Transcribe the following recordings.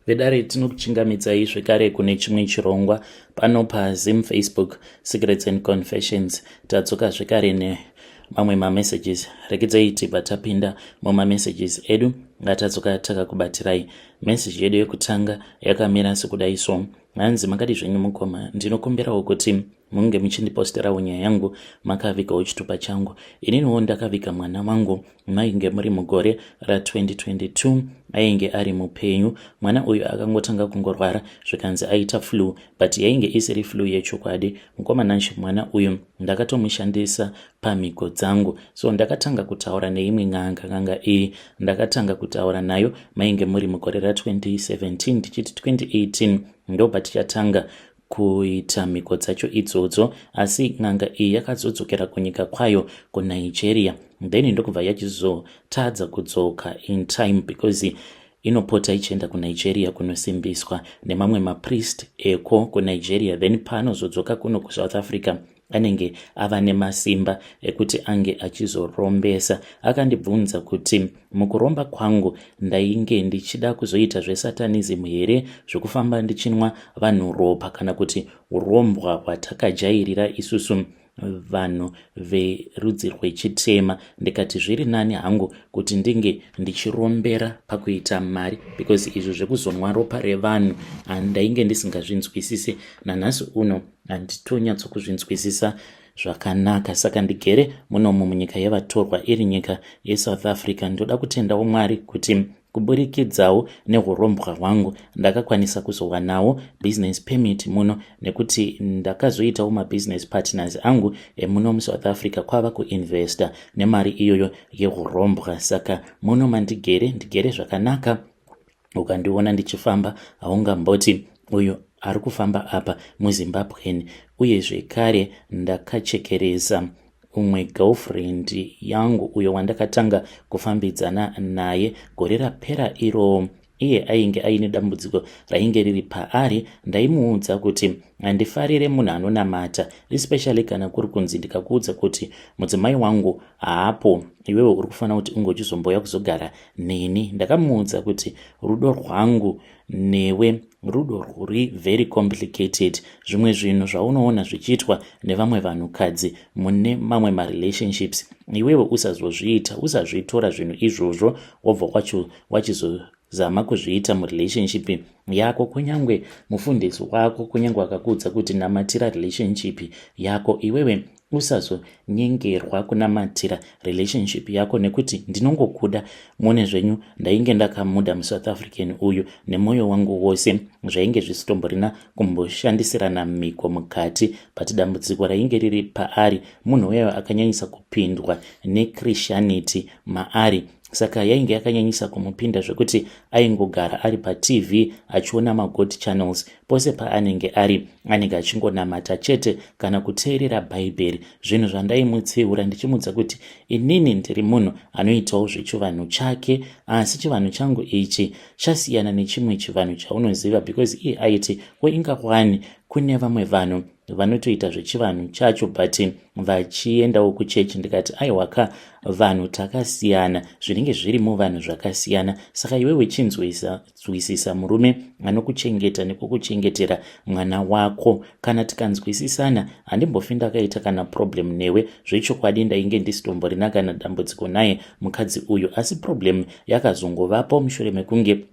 vedare tinokuchingamidzai zvekare kune chimwe chirongwa pano paZim Facebook Secrets and Confessions. Tadzoka zvekare nemamwe mamessages. Regai tibva tapinda mumamessages edu ngatadzoka takakubatirai. Message yedu yekutanga yakamira sekudai so: hanzi makati zvenyu mukoma, ndinokumbirawo kuti munge muchindiposterawo nyaya yangu makavikawo chitupa changu. Ininiwo ndakavika mwana wangu mainge muri mugore ra2022, ainge ari mupenyu. Mwana uyu akangotanga kungorwara zvikanzi aita flu, but yainge isiri flu yechokwadi. Mukomana mwana uyu ndakatomushandisa pamhiko dzangu, so ndakatanga kutaura neimwe n'anga iyi ndakatanga kutaura nayo mainge muri mugore ra2017 ndichiti 2018 ndo patichatanga kuita mhiko dzacho idzodzo, asi n'anga iyi yakazodzokera kunyika kwayo kuNigeria, then ndokubva yachizotadza kudzoka in time because inopota ichienda kuNigeria kunosimbiswa nemamwe mapriest eko kuNigeria, then paanozodzoka kuno kuSouth Africa anenge ava nemasimba ekuti ange achizorombesa. Akandibvunza kuti mukuromba kwangu ndainge ndichida kuzoita zvesatanism here, zvekufamba ndichinwa vanhu ropa, kana kuti urombwa hwatakajairira isusu vanhu verudzi rwechitema. Ndikati zviri nani hangu kuti ndinge ndichirombera pakuita mari, because izvo zvekuzonwa ropa revanhu ndainge ndisingazvinzwisisi. Nanhasi uno handitonyatso zvakanaka, saka ndigere munomu munyika yevatorwa, iri nyika yeSouth Africa. Ndoda kutendawo Mwari kuti kuburikidzawo neurombwa hwangu ndakakwanisa kuzowanawo business permit muno, nekuti ndakazoitawo mabusiness partners angu muno muSouth Africa kwava kuinvesta nemari iyoyo yeurombwa. Saka muno mandigere zvakanaka. Ukandiona ndichifamba haungamboti uyu ari kufamba apa muZimbabweni. Uye zvekare ndakachekereza umwe girlfriend yangu uyo wandakatanga kufambidzana naye gore rapera iro. Iye ainge aine dambudziko rainge riri paari. Ndaimuudza kuti handifarire munhu anonamata, especially kana kuri kunzi ndikakuudza kuti mudzimai wangu haapo, iwewe uri kufanira kuti unge uchizomboya kuzogara neni. Ndakamuudza kuti rudo rwangu newe rudo rwuri very complicated. Zvimwe zvinhu zvaunoona zvichiitwa nevamwe vanhukadzi mune mamwe marelationships, iwewe usazozviita, usazvitora zvinhu izvozvo wobva wachizozama kuzviita murelationship yako. Kunyange mufundisi wako kunyange akakuudza kuti namatira relationship yako, iwewe usazonyengerwa kunamatira relationship yako, nekuti ndinongokuda mune zvenyu. Ndainge ndakamuda muSouth African uyu nemwoyo wangu wose, zvainge zvisitomborina kumboshandisirana mhiko mukati, but dambudziko rainge riri paari. Munhu uyo akanyanyisa kupindwa neChristianity maari, saka yainge yakanyanyisa kumupinda zvekuti aingogara ari paTV achiona maGod channels. Pose paanenge ari anenge achingonamata chete kana kuteerera bhaibheri, zvinhu zvandaimutsiura ndichimudza kuti inini ndiri munhu anoitawo zvechivanhu chake, asi chivanhu changu ichi chasiyana nechimwe chivanhu chaunoziva, because iye aiti ingawani kune vamwe vanhu vanotoita zvechivanhu chacho but vachiendawo kuchechi. Ndikati aiwaka, vanhu takasiyana, zvinenge zviri muvanhu zvakasiyana. Saka iwewe chinzwisisa murume anokuchengeta nekukuchengetera mwana wako. Kana tikanzwisisana handimbofi ndakaita kana problem newe. Zvechokwadi ndainge ndisitomborina kana dambudziko naye mukadzi uyu, asi problem yakazongovapo mushure mekunge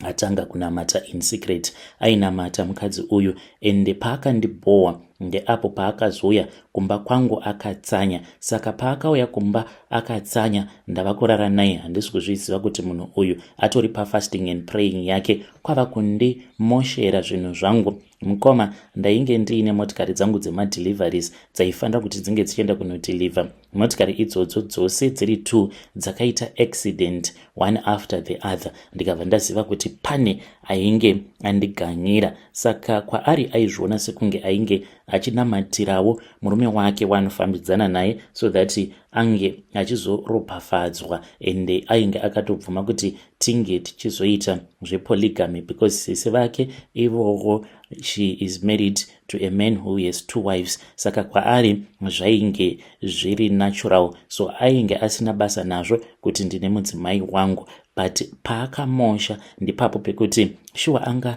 atanga kunamata in secret. Ainamata mukadzi uyu, ende paakandibhowa ndeapo paakazouya kumba kwangu akatsanya. Saka paakauya kumba akatsanya ndava kurara naye, handisi kuzviziva kuti munhu uyu atori pafasting and praying yake. Kwava kundimoshera zvinhu zvangu. Mukoma, ndainge ndiine motikari dzangu dzemadeliveries dzaifanira kuti dzinge dzichienda kunodeliver. Motikari idzodzo dzose dziri 2 dzakaita accident one after the other. Ndikabva ndaziva kuti pane ainge andiganyira. Saka kwaari aizviona sekunge ainge achinamatirawo murume wake wanofambidzana naye so that ange achizoropafadzwa, ende ainge akatobvuma kuti tinge tichizoita zvepolygamy because sese vake ivovo she is married to a man who has 2 wives. Saka kwaari zvainge zviri natural, so ainge asina basa nazvo kuti ndine mudzimai wangu. but paakamosha ndipapo pekuti shuwa anga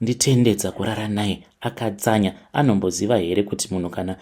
nditendedza kurara naye. Akatsanya. Anomboziva here kuti munhu kana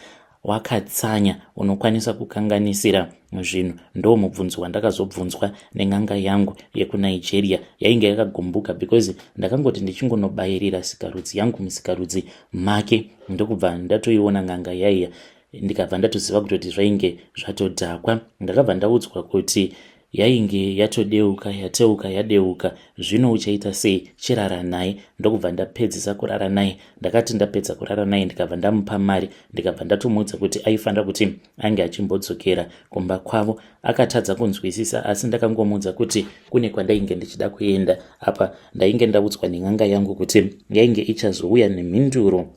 wakatsanya unokwanisa kukanganisira zvinhu? Ndo mubvunzo wandakazobvunzwa nen'anga yangu yekunigeria. Yainge yakagumbuka because ndakangoti ndichingonobayirira sikarudzi yangu musikarudzi make, ndokubva ndatoiona n'anga yaiya, ndikabva ndatoziva kutoti zvainge zvatodhakwa. Ndakabva ndaudzwa kuti yainge yatodeuka, yateuka, yadeuka, zvino uchaita sei? Chirara naye. Ndokubva ndapedzisa kurara naye. Ndakati ndapedza kurara naye ndikabva ndamupa mari, ndikabva ndatomuudza kuti aifanira kuti ange achimbodzokera kumba kwavo. Akatadza kunzwisisa, asi ndakangomuudza kuti kune kwandainge ndichida kuenda. Apa ndainge ndaudzwa nen'anga yangu kuti yainge ichazouya nemhinduro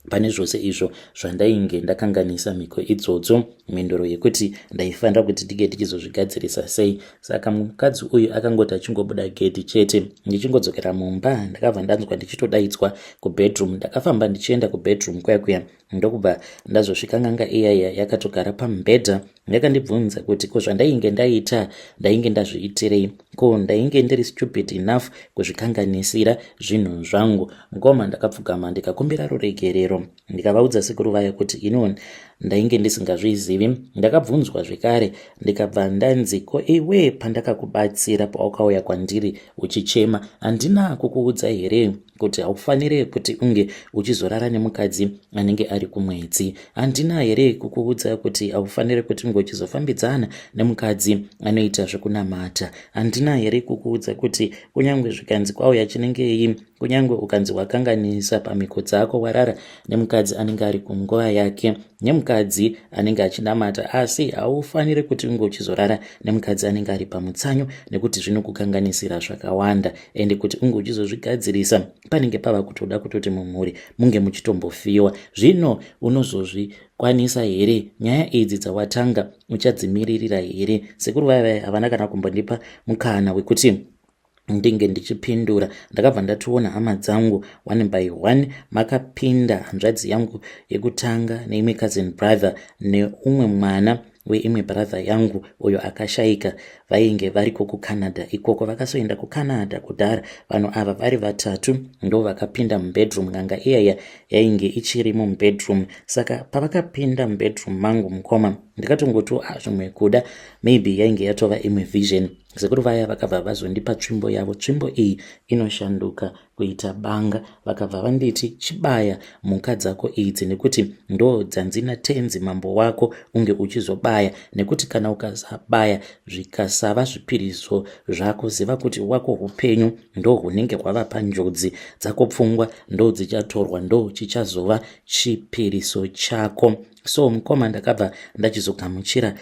pane zvose izvo zvandainge ndakanganisa mhiko idzodzo, mhinduro yekuti ndaifanira kuti ndige ndichizozvigadzirisa sei. Saka mukadzi uyu akangoti achingobuda gedhi chete, ndichingodzokera mumba ndakabva ndanzwa ndichitodaidzwa kubedroom. Ndakafamba ndichienda kubedroom kuya ndokubva ndazosvika n'anga iyaya yakatogara pamubhedha. Yakandibvunza kuti ko zvandainge ndaita ndainge ndazviitirei, ko ndainge ndiri stupid enough kuzvikanganisira zvinhu zvangu. Ngoma ndakapfugama ndikakumbira ruregerero, ndikavaudza sekuru vaya kuti ino ndainge ndisingazvizivi. Ndakabvunzwa zvekare ndikabva ndanzi, ko iwe pandakakubatsira paukauya kwandiri uchichema, handina kukuudza here kuti haufanire kuti unge uchizorara nemukadzi anenge ari kumwedzi? Handina here kukuudza kuti haufanire kuti unge uchizofambidzana nemukadzi anoita zvekunamata? Handina here kukuudza kuti kunyange zvikanzi kwauya chinengei, kunyange ukanzi wakanganisa pamhiko dzako, warara nemukadzi anenge ari kunguva yake, nemukadzi anenge achinamata, asi haufanire kuti unge uchizorara nemukadzi anenge ari pamutsanyo, nekuti zvinokukanganisira zvakawanda, ende kuti unge uchizozvigadzirisa panenge pava kutoda kutoti mumhuri munge muchitombofiwa. Zvino unozozvikwanisa here? Nyaya idzi dzawatanga uchadzimiririra here? Sekuru vaya havana kana kumbondipa mukana wekuti ndinge ndichipindura. Ndakabva ndatoona hama dzangu one by one, makapinda hanzvadzi yangu yekutanga neimwe cousin brother neumwe mwana weimwe brother yangu uyo akashaika, vainge variko kuCanada ikoko. Vakasoenda kuCanada kudhara. Vanhu ava vari vatatu ndo vakapinda mubedroom. N'anga iyaya yainge ichirimo mubedroom. Saka pavakapinda mubedroom mangu mukoma, ndikatongoto zvimwe kuda maybe yainge yatova imwe vision. Sekuru vaya vakabva vazondipa tsvimbo yavo. Tsvimbo iyi inoshanduka kuita banga. Vakabva vanditi chibaya mhuka dzako idzi, nekuti ndo dzanzina tenzi mambo wako unge uchizobaya, nekuti kana ukazabaya zvikasava zvipiriso zvako, ziva kuti wako upenyu ndo hunenge hwava panjodzi dzako. Pfungwa ndo dzichatorwa, ndo chichazova chipiriso chako. So mukoma ndakabva ndachizogamuchira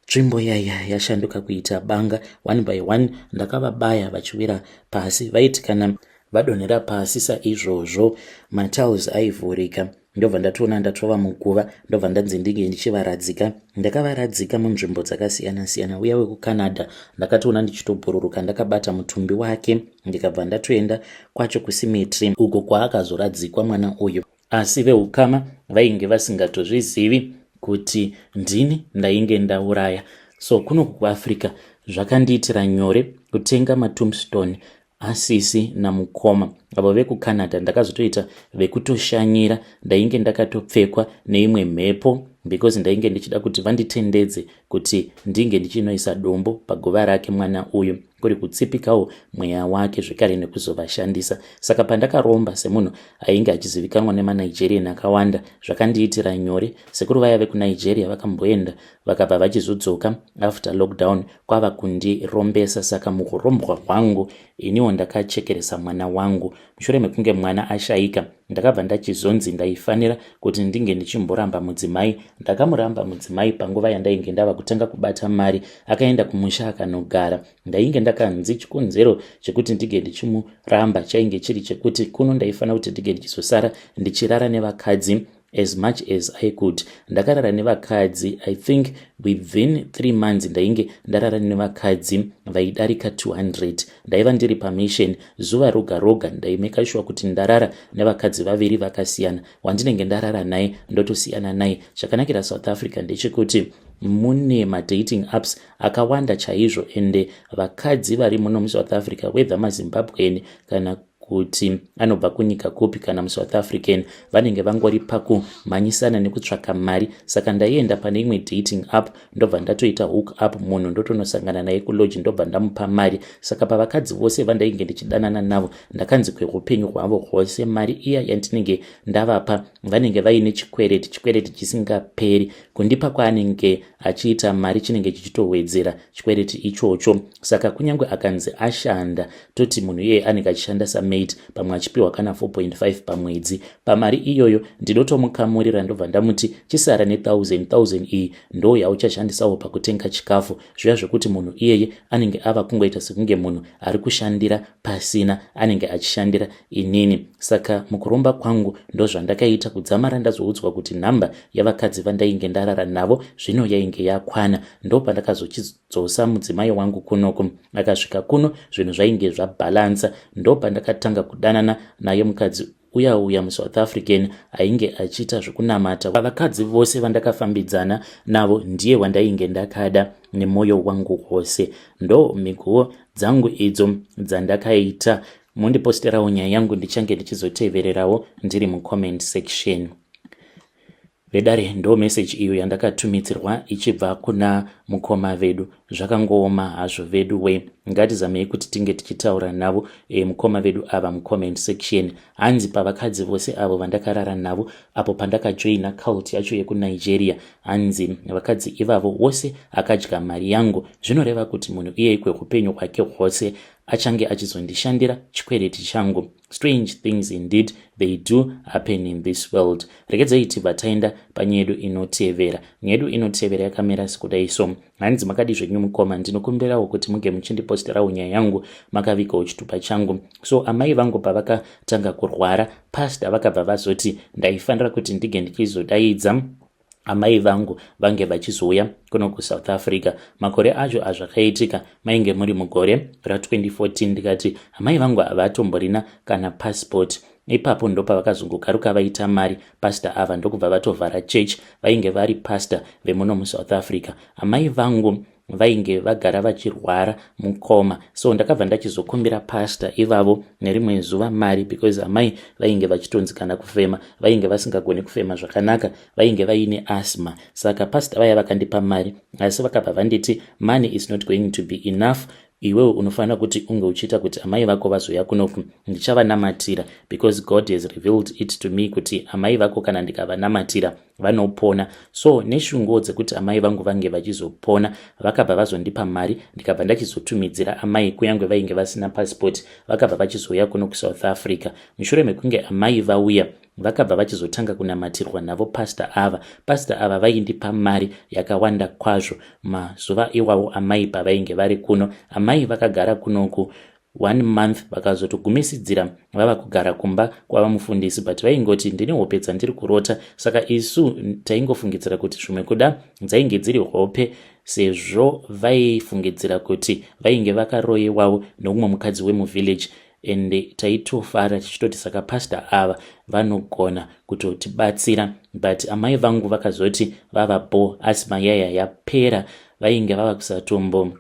tsvimbo yaya yashanduka kuita banga. One by one ndakavabaya vachiwira pasi. Vaiti kana vadonhera pasi saizvozvo matiles aivhurika. Ndobva ndatoona ndatova muguva. Ndobva ndanzi ndinge ndichivaradzika. Ndakavaradzika munzvimbo dzakasiyana siyana. Uya wekuCanada ndakatoona ndichitobhururuka ndakabata mutumbi wake, ndikabva ndatoenda kwacho kucemetery uko kwaakazoradzikwa mwana uyu. Asi veukama vainge vasingatozvizivi kuti ndini ndainge ndauraya. So kuno kuAfrica zvakandiitira nyore kutenga matombstone asisi namukoma. Avo vekuCanada ndakazotoita vekutoshanyira. Ndainge ndakatopfekwa neimwe mhepo because ndainge ndichida kuti vanditendedze kuti ndinge ndichinoisa dombo paguva rake mwana uyu, kuri kutsipikawo mweya wake zvekare nekuzovashandisa. Saka pandakaromba semunhu ainge achizivikanwa nemanigerian akawanda, zvakandiitira nyore. Sekuru vaya vekuNigeria vakamboenda vakabva vachizodzoka after lockdown kwava kundirombesa. Saka mukurombwa kwangu iniwo ndakachekeresa mwana wangu. Mushure mekunge mwana ashaika, ndakabva ndachizonzi ndaifanira kuti ndinge ndichimboramba mudzimai. Ndakamuramba mudzimai panguva yandainge ndava kutanga kubata mari. Akaenda kumusha akanogara. Ndainge ndakanzi chikonzero chekuti ndige ndichimuramba chainge chiri chekuti kuno ndaifanira kuti ndige ndichizosara ndichirara nevakadzi as much as I could. Ndakarara nevakadzi, I think within 3 months ndainge ndarara nevakadzi vaidarika 200. Ndaiva ndiri pamission zuva roga roga. Ndaimeka sure kuti ndarara nevakadzi vaviri vakasiyana. Wandinenge ndarara naye ndotosiyana naye. Chakanakira South Africa ndechekuti mune madating apps akawanda chaizvo, ende vakadzi vari muno muSouth Africa, whether maZimbabwean kana kuti anobva kunyika kupi kana muSouth African, vanenge vangori pakumhanyisana nekutsvaka mari. Saka ndaienda pane imwe dating app ndobva ndatoita hook up, munhu ndotonosangana naye kulodge ndobva ndamupa mari. Saka pavakadzi vose vandainge ndichidanana navo ndakanzi kweupenyu hwavo hwose mari iya yandinenge ndavapa vanenge vaine chikwereti chisingaperi. Kundipa kwaanenge achiita mari chinenge chichitowedzera chikwereti ichocho. Saka kunyange akanzi ashanda, toti munhu iye anenge achishanda samaid, pamwe achipiwa kana 4.5 pamwedzi, pamari iyoyo ndinotomukamurira ndobva ndamuti chisara ne1000 iyi ndo yauchashandisawo pakutenga chikafu. Zviya zvekuti munhu iyeye anenge ava kungoita sekunge munhu ari kushandira pasina, anenge achishandira inini. Saka mukuromba kwangu ndozvandakaita kudzamara ndazoudzwa kuti nhamba yavakadzi vandainge ndarara navo zvino yainge yakwana. Ndo pandakazochidzosa mudzimai wangu kunoko, akasvika kuno zvinhu zvainge zvabhalansa. Ndo pandakatanga kudanana naye mukadzi uya muSouth African ainge achiita zvokunamata. Vakadzi vose vandakafambidzana navo ndiye wandainge ndakada nemwoyo wangu wose. Ndo miguwo dzangu idzo dzandakaita. Mundiposterawo nyaya yangu ndichange ndichizotevererawo ndiri mucomment section. Vedare ndo message iyo yandakatumidzirwa ichibva kuna mukoma vedu. Zvakangooma hazvo vedu we, ngatizamei kuti tinge tichitaura navo mukoma vedu ava mucomment section. Hanzi pavakadzi vose avo vandakarara navo apo pandakajoina cult yacho yekuNigeria, hanzi vakadzi ivavo vose akadya mari yangu. Zvinoreva kuti munhu iye kweupenyu hwake hwose achange achizondishandira chikwereti changu. Strange things indeed they do happen in this world. Regedzai tibva taenda panyedu inotevera. Nyedu inotevera yakamera sekudai so. Hanzi makadi zvenyu mukoma, ndinokumbirawo kuti muge muchindiposterawo nyaya yangu makavikawo chitupa changu. So amai vangu pavakatanga kurwara, pastor vakabva vazoti ndaifanira kuti ndige ndichizodaidza amai vangu vange vachizouya kuno kuSouth Africa. Makore acho azvakaitika mainge muri mugore ra2014. Ndikati amai vangu avatomborina kana passport. Ipapo ndo pavakazungukaruka vaita mari. Pastor ava ndokubva vatovhara church, vainge vari pastor vemuno muSouth Africa. Amai vangu vainge vagara vachirwara mukoma, so ndakabva ndachizokumbira pastor ivavo nerimwe zuva mari, because amai vainge vachitonzikana kufema, vainge vasingagoni kufema zvakanaka, vainge vaine asthma. Saka pastor vaya vakandipa mari, asi vakabva vanditi money is not going to be enough, iwewe unofanira kuti unge uchiita kuti amai vako vazoya kunoku. Ndichavanamatira because God has revealed it to me kuti amai vako kana ndikavanamatira vanopona. So neshungo dzekuti amai vangu vange vachizopona, vakabva vazondipa mari, ndikabva ndachizotumidzira amai kuyange vainge vasina passport, vakabva vachizoya kuno kuSouth Africa. Mushure mekunge amai vauya, vakabva vachizotanga kunamatirwa navo pastor ava vaindipa mari yakawanda kwazvo. Mazuva iwawo amai pavainge vari kuno, amai vakagara kunoku 1 month vakazotogumisidzira vava kugara kumba kwava mufundisi, but vaingoti ndine hope dzandiri kurota. Saka isu taingofungidzira kuti zvimwe kuda dzainge dziri hope, sezvo vaifungidzira kuti vainge vakaroyewawo noumwe mukadzi wemuvillage. Ende taitofara tichitoti saka pastor ava vanogona kutotibatsira, but amai vangu vakazoti vavapo asima yaya yapera, vainge vava kusatombo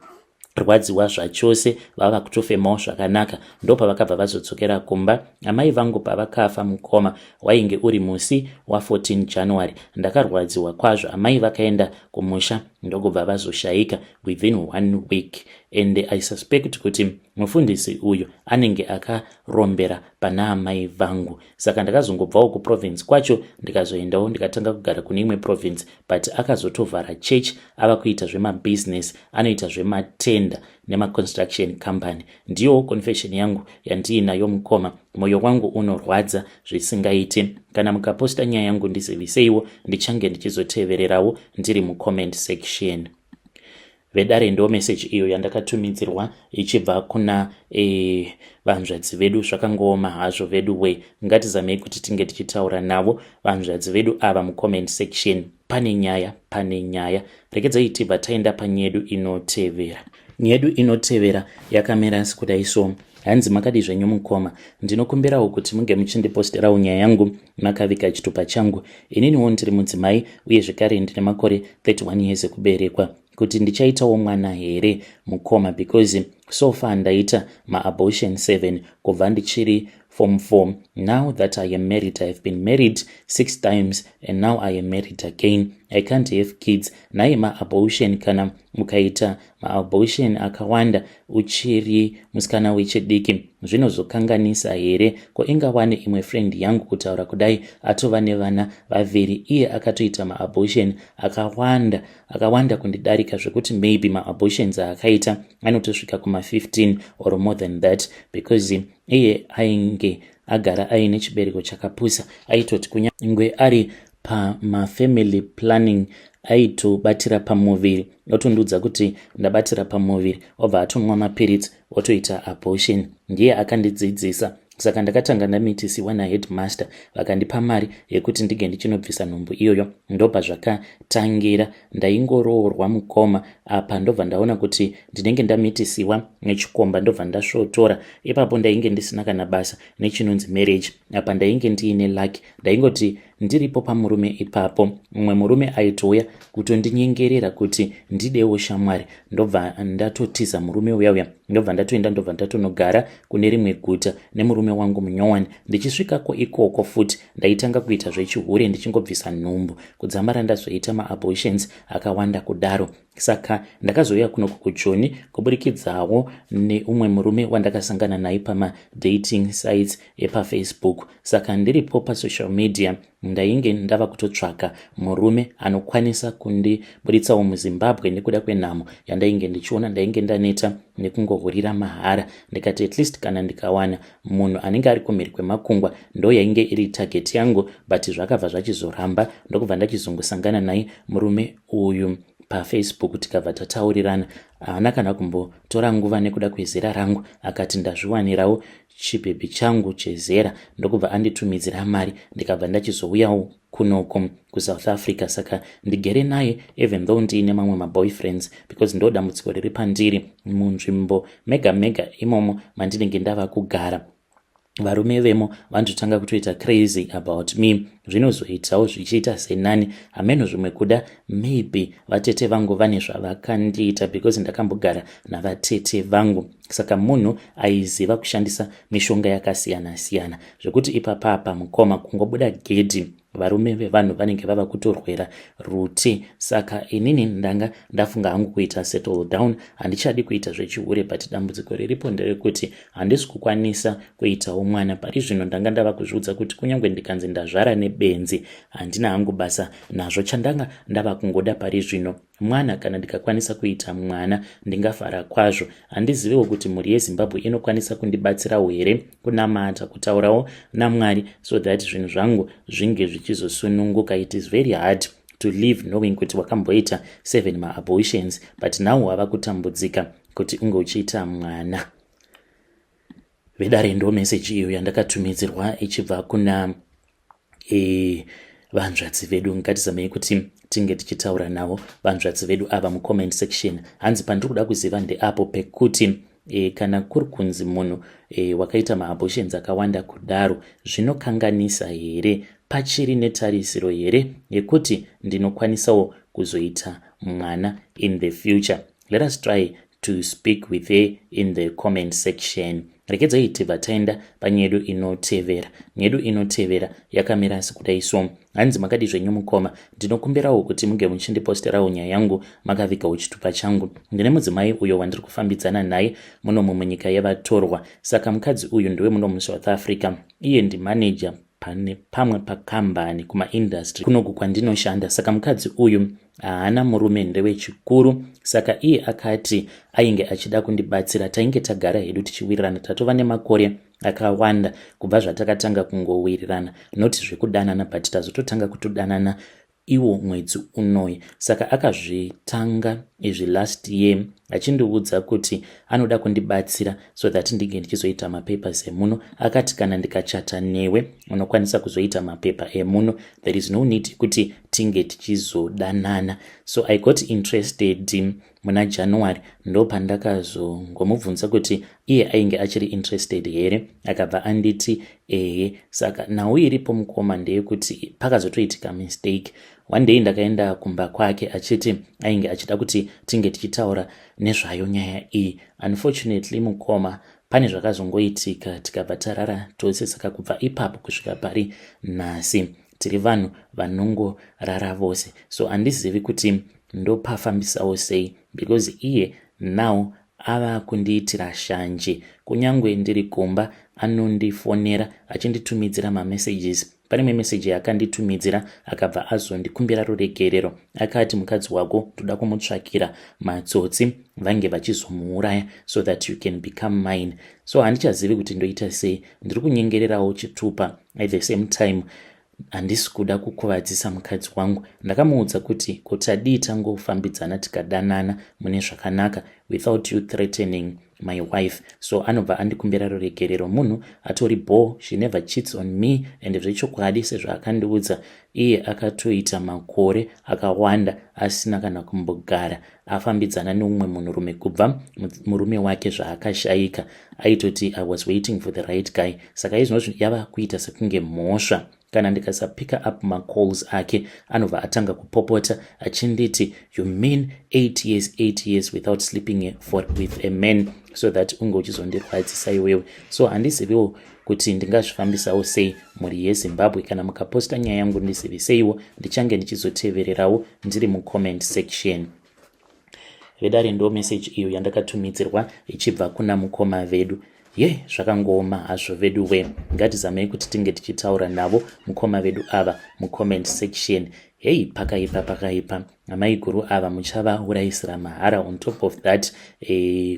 rwadziwa zvachose, vava kutofemawo zvakanaka. Ndo pavakabva vazodzokera kumba. Amai vangu pavakafa mukoma wainge uri musi wa14 January. Ndakarwadziwa kwazvo. Amai vakaenda kumusha ndokubva vazoshayika within 1 week. And I suspect kuti mufundisi uyu anenge akarombera pana amai vangu. Saka ndakazongobvawo kuprovince kwacho ndikazoendawo ndikatanga kugara kune imwe province, but akazotovhara church, ava kuita zvemabusiness, anoita zvematenda nemaconstruction company. Ndiyo confession yangu yandiinayo mukoma. Moyo wangu unorwadza zvisingaite. Kana mukaposta nyaya yangu ndiziviseiwo, ndichange ndichizotevererawo ndiri mucomment section. Vedare ndo message iyo yandakatumidzirwa ichibva kuna vanzvadzi vedu. Zvakangooma hazvo vedu we, ngatizamei kuti tinge tichitaura navo vanzvadzi vedu ava mucomment section. Pane nyaya. Regedzai tibva taenda panyedu inotevera. Nyedu inotevera yakamera sekudai so. hanzi makadi zvenyu mukoma, ndinokumbirawo kuti munge muchindiposterawo nyaya yangu makaviga chitupa changu. Ininiwo ndiri mudzimai uye zvekare ndine makore 31 years ekuberekwa, kuti ndichaitawo mwana here mukoma, because so far ndaita maabortion 7 kubva ndichiri form 4. Now that I am married, I have been married 6 times and now I am married again. I can't have kids. Naye maabortion, kana mukaita maabortion akawanda uchiri musikana wechidiki, zvinozokanganisa here? Ko ingawane imwe friend yangu kutaura kudai atova nevana vaviri, iye akatoita maabortion akawanda kundidarika, zvekuti maybe maabortions akaita anotosvika kuma 15 or more than that, because iye ainge agara aine chibereko chakapusa. Aitoti kunyangwe ari pamafamily planning aitobatira pamuviri, otondiudza kuti ndabatira pamuviri, obva atonwa mapiritsi otoita abortion. Ndiye akandidzidzisa, saka ndakatanga ndamitisiwa naheadmaster, vakandipa mari yekuti ndige ndichinobvisa nhumbu iyoyo. Ndobva zvakatangira, ndaingoroorwa mukoma. Apa ndobva ndaona kuti ndinenge ndamitisiwa nechikomba, ndobva ndasvotora. Ipapo ndainge ndisina kana basa nechinonzi marriage. Apa ndainge ndiine lucky, ndaingoti ndiripo pamurume ipapo, mumwe murume aitouya kutondinyengerera kuti ndidewo shamwari. Ndobva ndatotiza murume uya, ndobva ndatoenda, ndobva ndatonogara kune rimwe guta nemurume wangu munyowani. Ndichisvikako ikoko futi ndaitanga kuita zvechihure, ndichingobvisa nhumbu, kudzamara ndazoita maabortions akawanda kudaro. Saka ndakazouya kunoku kuJoni kuburikidzawo neumwe murume wandakasangana naye pamadating sites epafacebook. Saka ndiripo pasocial media ndainge ndava kutotsvaka murume anokwanisa kundiburitsawo muZimbabwe nekuda kwenhamo yandainge ndichiona. Ndainge ndaneta nekungohurira mahara, ndikati at least kana ndikawana munhu anenge ari kumhiri kwemakungwa ndo yainge iri target yangu, but zvakabva zvachizoramba. Ndokubva ndachizongosangana naye murume uyu paFacebook, tikabva tataurirana. Haana kana kumbotora nguva nekuda kwezera rangu, akati ndazviwanirawo chibhebhi changu chezera, ndokubva anditumidzira mari, ndikabva ndachizouyawo kunoko kuSouth Africa. Saka ndigere naye even though ndiine mamwe maboyfriends, because ndo dambudziko riri pandiri munzvimbo mega imomo mandinenge ndava kugara. Varume vemo vandotanga kutoita crazy about me, zvinozoitawo zvichiita senani. Hameno zvimwe kuda maybe vatete vangu vane zvavakandiita, because ndakambogara navatete vangu. Saka munhu aiziva kushandisa mishonga yakasiyana-siyana, zvekuti ipapapa mukoma kungobuda gedhi varume vevanhu vanenge vava kutorwera rute. Saka inini ndanga ndafunga hangu kuita settle down, handichadi kuita zvechihure, but dambudziko riripo nderekuti handisi kukwanisa kuitawo mwana. Pari zvino ndanga ndava kuzviudza kuti kunyange ndikanzi ndazvara nebenzi handina hangu basa nazvo. Chandanga ndava kungoda pari zvino mwana, kana ndikakwanisa kuita mwana ndingafara kwazvo. Handizivewo kuti mhuri yeZimbabwe inokwanisa kundibatsirawo here kunamata, kutaurawo naMwari, so that zvinhu zvangu zvinge zvichizosununguka. It is very hard to live knowing kuti wakamboita 7 maabortions, but now wava kutambudzika kuti unge uchiita mwana. Vedare ndo message iyo yandakatumidzirwa ichibva kuna vanzvadzi vedu. Ngatizamei kuti tinge tichitaura navo vanzvadzi vedu ava mucomment section. Hanzi pandiri kuda kuziva ndeapo pekuti kana kuri kunzi munhu wakaita maabortions akawanda kudaro, zvinokanganisa here? Pachiri netarisiro here yekuti ndinokwanisawo kuzoita mwana in the future? Let us try to speak with her in the comment section. Rekedzai tibva taenda panyedu inotevera. Nyedu inotevera yakamira sekudai so. Hanzi makadi zvenyu mukoma, ndinokumbirawo kuti munge muchindiposterawo nyaya yangu makavigawo chitupa changu. Ndine mudzimai uyo wandiri kufambidzana naye munomu munyika yevatorwa. Saka mukadzi uyu ndiwe muno muSouth Africa. Iye ndimanager pane pamwe pakambani kumaindustry kunoku kwandinoshanda. Saka mukadzi uyu haana murume, ndewechikuru. Saka iye akati ainge achida kundibatsira. Tainge tagara hedu tichiwirirana, tatova nemakore akawanda kubva zvatakatanga kungowirirana, noti zvekudanana, but tazototanga kutodanana iwo mwedzi unoyi. Saka akazvitanga izvi last year achindiudza kuti anoda kundibatsira so that ndinge ndichizoita mapapers emuno. Akati kana ndikachata newe unokwanisa kuzoita mapepa emuno, there is no need kuti tinge tichizodanana. So I got interested muna January, ndo pandakazongomubvunza kuti iye ainge achiri interested here, akabva anditi ehe. Saka nhau iripo mukoma ndeyekuti pakazotoitika mistake. One day ndakaenda kumba kwake achiti ainge achida kuti tinge tichitaura nezvayo nyaya iyi. Unfortunately mukoma pane zvakazongoitika tikabva tarara tose. Saka kubva ipapo kusvika pari nhasi tiri vanhu vanongorara vose. So handizivi kuti ndopafambisawo sei, because iye now ava kundiitira shanje. Kunyangwe ndiri kumba anondifonera achinditumidzira mamessages. Pane memeseji yakanditumidzira akabva azondikumbira ruregerero. Akati mukadzi wako toda kumutsvakira matsotsi vange vachizomuuraya so that you can become mine. So handichazivi kuti ndoita sei, ndiri kunyengererawo chitupa. At the same time handisi kuda kukuvadzisa mukadzi wangu. Ndakamuudza kuti kuti adii tangofambidzana tikadanana mune zvakanaka without you threatening my wife. So anobva andikumbira ruregerero. Munhu atori bo, she never cheats on me. And zvechokwadi sezvaakandiudza iye akatoita makore akawanda asina kana kumbogara afambidzana neumwe munhurume kubva murume wake zvaakashayika. Aitoti I was waiting for the right guy. Saka izvozvo yava kuita sekunge mhosva. Kana ndikasapika up macalls ake anobva atanga kupopota achinditi you mean 8 years without sleeping with a man so that unge uchizondirwadzisa iwewe. So handiziviwo kuti ndingazvifambisawo sei mhuri yeZimbabwe. Kana mukaposta nyaya yangu ndiziviseiwo, ndichange ndichizotevererawo ndiri mucomment section. Vedare ndo message iyo yandakatumidzirwa ichibva kuna mukoma vedu. Zvakangoma hazvo vedu we. Ngatizamei kuti tinge tichitaura navo mukoma vedu ava mucomment section. Pakaipa amai guru ava muchava uraisira mahara. On top of that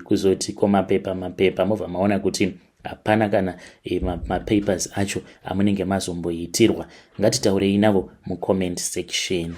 kuzoti mapepa mobva maona kuti hapana kana mapapers acho amunenge mazomboitirwa. Ngatitaurei navo mucomment section.